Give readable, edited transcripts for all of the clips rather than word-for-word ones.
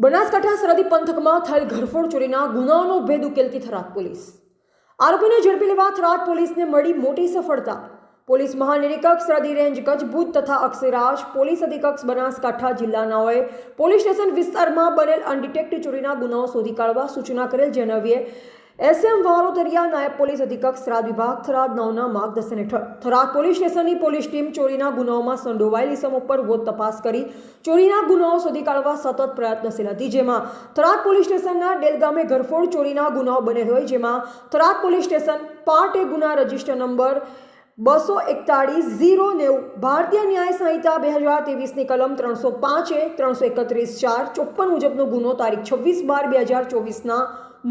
બનાસકાંઠા સરહદી પંથકમાં થયેલ ઘરફોડ ચોરીના ગુનાઓનો ભેદ ઉકેલતી થરાદ પોલીસ. આરોપીને ઝડપી લેવા થરાદ પોલીસને મળી મોટી સફળતા. પોલીસ મહાનિરીક્ષક સરહદી રેન્જ કચ્છ ભુજ તથા અક્ષયરાજ પોલીસ અધિક્ષક બનાસકાંઠા જિલ્લાનાઓએ પોલીસ સ્ટેશન વિસ્તારમાં બનેલ અનડિટેક્ટ ચોરીના ગુનાઓ શોધી કાઢવા સૂચના કરેલ. જે અન્વયે એસએમ વારોતરિયા નાયબ પોલીસ અધિક્ષક થરાદ વિભાગ થરાદ 9ના માર્ગદર્શન હેઠળ થરાદ પોલીસ સ્ટેશનની પોલીસ ટીમ ચોરીના ગુનાઓમાં સંડોવાયેલ ઇસમો પર વધુ તપાસ કરી ચોરીના ગુનાઓ શોધી કાઢવા સતત પ્રયત્નશીલ હતી. જેમાં થરાદ પોલીસ સ્ટેશનના ડેલ ગામે ઘરફોડ ચોરીના ગુનાઓ બનેલ હોય, જેમાં થરાદ પોલીસ સ્ટેશન પાર્ટ એ ગુના રજિસ્ટર નંબર 241-090 ભારતીય ન્યાય સંહિતા 2023ની કલમ 305A 331-4-54 મુજબનો ગુનો તારીખ 26/12/2024ના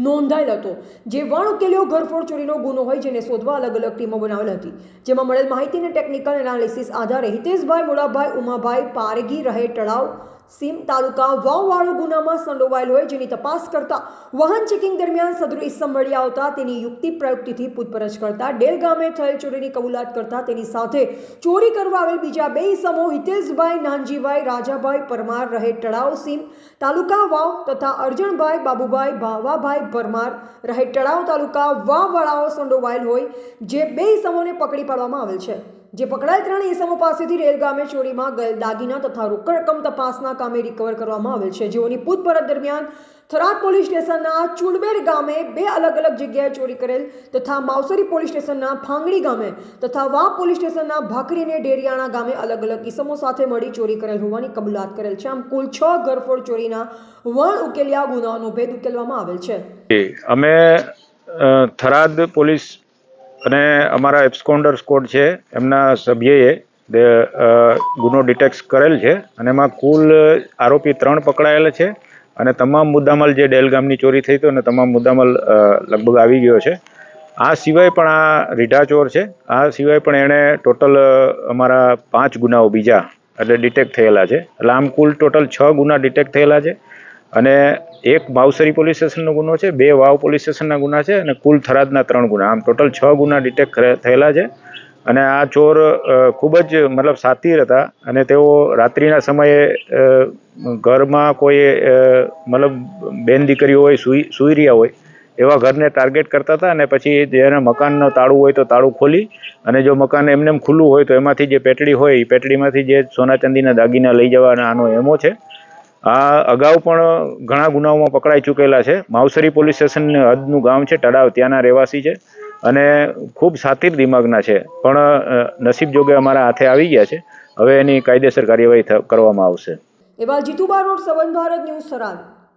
નોંધાયેલ હતો. જે વણ ઉકેલ્યો ઘરફોડ ચોરીનો ગુનો હોય, જેને શોધવા અલગ અલગ ટીમો બનાવેલ હતી. જેમાં મળેલ માહિતી અને ટેકનિકલ એનાલિસિસ આધારે હિતેશભાઈ મોડાભાઈ ઉમાભાઈ પારગી રહે તળાવ સીમ તાલુકા વાવવાળો ગુનામાં સંડોવાયેલ હોય, જેની તપાસ કરતા વાહન ચેકિંગ દરમિયાન સદરુ ઇસમ મળી આવતા તેની યુક્તિ પ્રયુક્તિથી પૂછપરછ કરતા ડેલ ગામે થયેલ ચોરીની કબૂલાત કરતા તેની સાથે ચોરી કરવા આવેલ બીજા બે ઇસમો હિતેશભાઈ નાનજીભાઈ રાજાભાઈ પરમાર રહે તળાવ સીમ તાલુકા વાવ તથા અર્જણભાઈ બાબુભાઈ ભાવાભાઈ પરમાર રહે તળાવ તાલુકા વાવવાળાઓ સંડોવાયેલ હોય, જે બે ઇસમોને પકડી પાડવામાં આવેલ છે. જે પકડાયેલ 3 ઇસમો પાસેથી રેલ ગામે ચોરીમાં ગયેલ દાગીના તથા રોકડ રકમ તપાસના કામે રિકવર કરવામાં આવેલ છે. જેઓની પૂછપરછ દરમિયાન થરાદ પોલીસ સ્ટેશનના ચુડબેર ગામે 2 અલગ અલગ જગ્યાએ ચોરી કરેલ તથા માવસરી પોલીસ સ્ટેશનના ફાંગડી ગામે તથા વાવ પોલીસ સ્ટેશનના ભાખરી અને ડેરિયાણા ગામે અલગ અલગ ઇસમો સાથે મળી ચોરી કરેલ હોવાની કબૂલાત કરેલ છે. આમ કુલ 6 ઘરફોડ ચોરીના વણ ઉકેલ્યા ગુનાઓનો ભેદ ઉકેલવામાં આવેલ છે. અમે થરાદ પોલીસ અને અમારા એબ્સ્કોન્ડર સ્કોડ છે, એમના સભ્યએ ગુનો ડિટેક્ટ કરેલ છે અને એમાં કુલ આરોપી 3 પકડાયેલા છે અને તમામ મુદ્દામાલ જે ડેલ ગામની ચોરી થઈ હતી અને તમામ મુદ્દામાલ લગભગ આવી ગયો છે. આ સિવાય પણ આ રીઢા ચોર છે. આ સિવાય પણ એણે ટોટલ અમારા 5 ગુનાઓ બીજા એટલે ડિટેક્ટ થયેલા છે. એટલે આમ કુલ ટોટલ 6 ગુના ડિટેક્ટ થયેલા છે અને 1 માવસરી પોલીસ સ્ટેશનનો ગુનો છે, 2 વાવ પોલીસ સ્ટેશનના ગુના છે અને કુલ થરાદના 3 ગુના. આમ ટોટલ 6 ગુના ડિટેક્ટ થયેલા છે. અને આ ચોર ખૂબ જ મતલબ સાતીર હતા અને તેઓ રાત્રિના સમયે ઘરમાં કોઈ મતલબ બેન દીકરીઓ હોય સૂઈ રહ્યા હોય એવા ઘરને ટાર્ગેટ કરતા હતા અને પછી જેના મકાનનો તાળું હોય તો તાળું ખોલી અને જો મકાન એમને ખુલ્લું હોય તો એમાંથી જે પેટડી હોય એ પેટડીમાંથી જે સોના ચાંદીના દાગીના લઈ જવાના આનો એમો છે. આ અગાઉ પણ ઘણા ગુનાઓમાં પકડાઈ ચૂકેલા છે. માવસરી પોલીસ સ્ટેશન હદનું ગામ છે તળાવ, ત્યાંના રહેવાસી છે અને ખૂબ સાતીર દિમાગના છે, પણ નસીબ જોગે અમારા હાથે આવી ગયા છે. હવે એની કાયદેસર કાર્યવાહી કરવામાં આવશે. એવા જીતુબા રોડ સંબંધ ભારત ન્યૂઝ થરાદ.